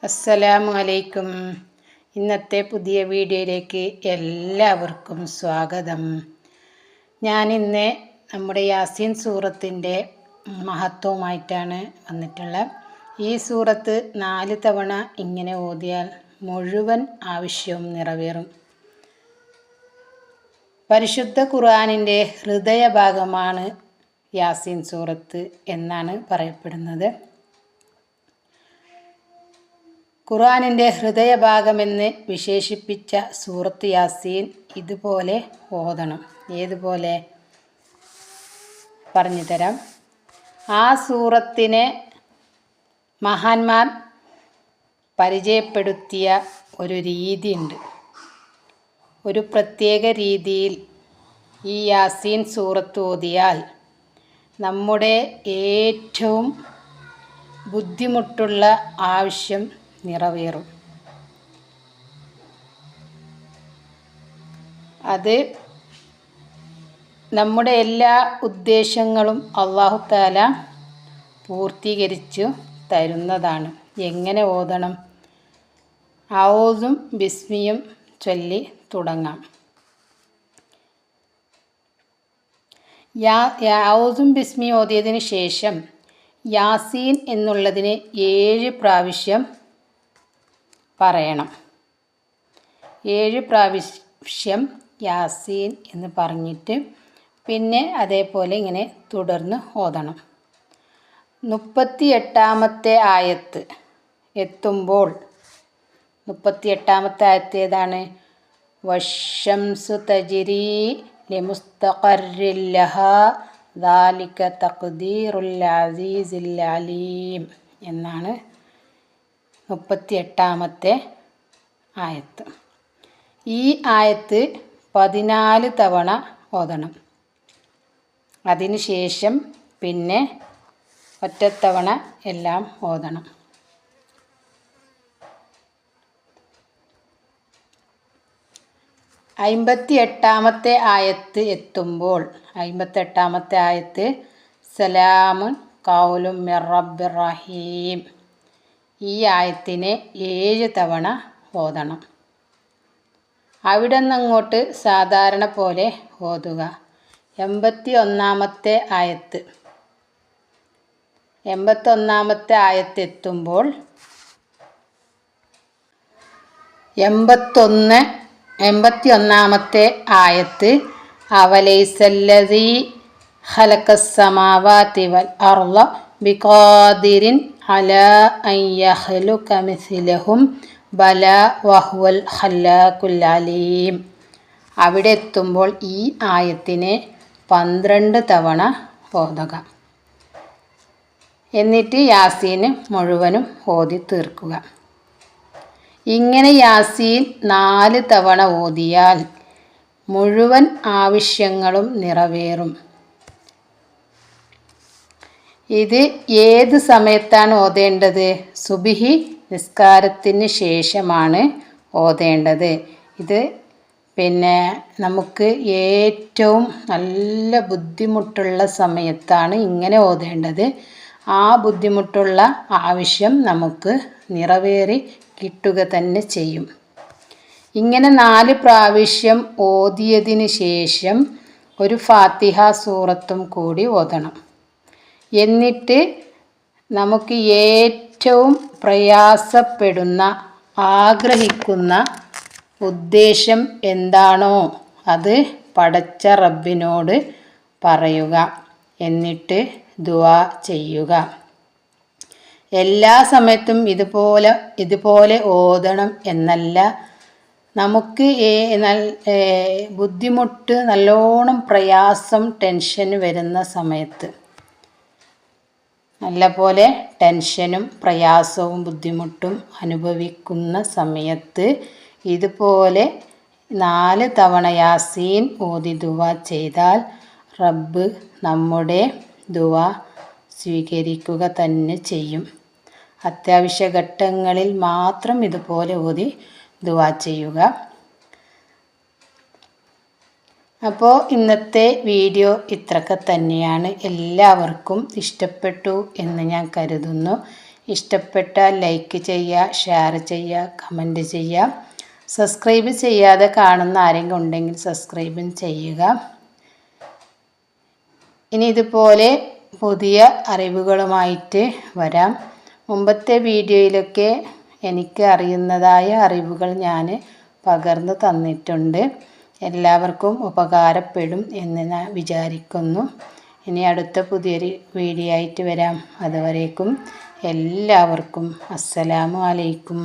അസ്സലാമു അലൈക്കും. ഇന്നത്തെ പുതിയ വീഡിയോയിലേക്ക് എല്ലാവർക്കും സ്വാഗതം. ഞാനിന്ന് നമ്മുടെ യാസീൻ സൂറത്തിൻ്റെ മഹത്വമായിട്ടാണ് വന്നിട്ടുള്ളത്. ഈ സൂറത്ത് 4 തവണ ഇങ്ങനെ ഓതിയാൽ മുഴുവൻ ആവശ്യവും നിറവേറും. പരിശുദ്ധ ഖുർആനിൻ്റെ ഹൃദയഭാഗമാണ് യാസീൻ സൂറത്ത് എന്നാണ് പറയപ്പെടുന്നത്. ഖുർആനിൻ്റെ ഹൃദയഭാഗമെന്ന് വിശേഷിപ്പിച്ച സൂറത്ത് യാസീൻ ഇതുപോലെ ഓതണം. ഏതുപോലെ പറഞ്ഞു തരാം. ആ സൂറത്തിനെ മഹാന്മാർ പരിചയപ്പെടുത്തിയ ഒരു രീതിയുണ്ട്. ഒരു പ്രത്യേക രീതിയിൽ ഈ യാസീൻ സൂറത്ത് ഓതിയാൽ നമ്മുടെ ഏറ്റവും ബുദ്ധിമുട്ടുള്ള ആവശ്യം നിറവേറും. അത് നമ്മുടെ എല്ലാ ഉദ്ദേശങ്ങളും അല്ലാഹു തആല പൂർത്തീകരിച്ചു തരുന്നതാണ്. എങ്ങനെ ഓതണം? ഔദും ബിസ്മിയും ചൊല്ലി തുടങ്ങാം. ഔദും ബിസ്മി ഓതിയതിന് ശേഷം യാസീൻ എന്നുള്ളതിന് 7 പ്രാവശ്യം പറയണം. 7 പ്രാവശ്യം യാസീൻ എന്ന് പറഞ്ഞിട്ട് പിന്നെ അതേപോലെ ഇങ്ങനെ തുടർന്ന് ഓതണം. 38ാമത്തെ ആയത്ത് എത്തുമ്പോൾ 38ാമത്തെ ആയത്ത് ഏതാണ്? വശംസു തജ്രീ ലിമുസ്തഖറിൻ ലഹാ ദാലിക തഖ്ദീറുൽ അസീസിൽ അലീം എന്നാണ് 38ാമത്തെ ആയത്ത്. ഈ ആയത്ത് 14 തവണ ഓതണം. അതിന് ശേഷം പിന്നെ ഒറ്റത്തവണ എല്ലാം ഓതണം. 58ാമത്തെ ആയത്ത് എത്തുമ്പോൾ 58ാമത്തെ ആയത്ത് സലാമുൻ ഖൗലും മിർ റബ്ബിർ റഹീം. ഈ ആയത്തിനെ 7 തവണ ഓതണം. അവിടെ നിന്നങ്ങോട്ട് സാധാരണ പോലെ ഓതുക. 81ാമത്തെ ആയത്ത് 81ാമത്തെ ആയത്ത് എത്തുമ്പോൾ 81ാമത്തെ ആയത്ത് അവലൈസല്ലദീ ഖലഖസ് സമാവാതി വൽ അർള ബിഖാദിരിൻ അലാ അൻ യഖ്ലുക മിസ്ലഹും ബലാ വഹുവൽ ഖല്ലാഖുൽ അലീം. അവിടെ എത്തുമ്പോൾ ഈ ആയത്തിനെ 12 തവണ ഓതുക. എന്നിട്ട് യാസീൻ മുഴുവനും ഓതി തീർക്കുക. ഇങ്ങനെ യാസീൻ 4 തവണ ഓതിയാൽ മുഴുവൻ ആവശ്യങ്ങളും നിറവേറും. ഇത് ഏത് സമയത്താണ് ഓതേണ്ടത്? സുബ്ഹി നിസ്കാരത്തിന് ശേഷമാണ് ഓതേണ്ടത്. ഇത് നമുക്ക് ഏറ്റവും നല്ല ബുദ്ധിമുട്ടുള്ള സമയത്താണ് ഇങ്ങനെ ഓതേണ്ടത്. ആ ബുദ്ധിമുട്ടുള്ള ആവശ്യം നമുക്ക് നിറവേറി കിട്ടുക തന്നെ ചെയ്യും. ഇങ്ങനെ 4 പ്രാവശ്യം ഓതിയതിന് ശേഷം ഒരു ഫാത്തിഹ സൂറത്തും കൂടി ഓതണം. എന്നിട്ട് നമുക്ക് ഏറ്റവും പ്രയാസപ്പെടുന്ന ആഗ്രഹിക്കുന്ന ഉദ്ദേശം എന്താണോ അത് പടച്ച റബ്ബിനോട് പറയുക. എന്നിട്ട് ദുആ ചെയ്യുക. എല്ലാ സമയത്തും ഇതുപോലെ ഓതണം എന്നല്ല. നമുക്ക് ബുദ്ധിമുട്ട്, നല്ലോണം പ്രയാസം, ടെൻഷൻ വരുന്ന സമയത്ത്, നല്ലപോലെ ടെൻഷനും പ്രയാസവും ബുദ്ധിമുട്ടും അനുഭവിക്കുന്ന സമയത്ത് ഇതുപോലെ 4 തവണ യാസീൻ ഓതി ദുആ ചെയ്താൽ റബ്ബ് നമ്മുടെ ദുആ സ്വീകരിക്കുക തന്നെ ചെയ്യും. അത്യാവശ്യ ഘട്ടങ്ങളിൽ മാത്രം ഇതുപോലെ ഓതി ദുആ ചെയ്യുക. അപ്പോൾ ഇന്നത്തെ വീഡിയോ ഇത്രയൊക്കെ തന്നെയാണ്. എല്ലാവർക്കും ഇഷ്ടപ്പെട്ടു എന്ന് ഞാൻ കരുതുന്നു. ഇഷ്ടപ്പെട്ടാൽ ലൈക്ക് ചെയ്യുക, ഷെയർ ചെയ്യുക, കമൻറ്റ് ചെയ്യുക. സബ്സ്ക്രൈബ് ചെയ്യാതെ കാണുന്ന ആരെങ്കിലും ഉണ്ടെങ്കിൽ സബ്സ്ക്രൈബും ചെയ്യുക. ഇനി ഇതുപോലെ പുതിയ അറിവുകളുമായിട്ട് വരാം. മുമ്പത്തെ വീഡിയോയിലൊക്കെ എനിക്ക് അറിയുന്നതായ അറിവുകൾ ഞാൻ പകർന്നു തന്നിട്ടുണ്ട്. എല്ലാവർക്കും ഉപകാരപ്പെടും എന്ന് ഞാൻ വിചാരിക്കുന്നു. ഇനി അടുത്ത പുതിയൊരു വീഡിയോ ആയിട്ട് വരാം. അതുവരേക്കും എല്ലാവർക്കും അസ്സലാമു അലൈക്കും.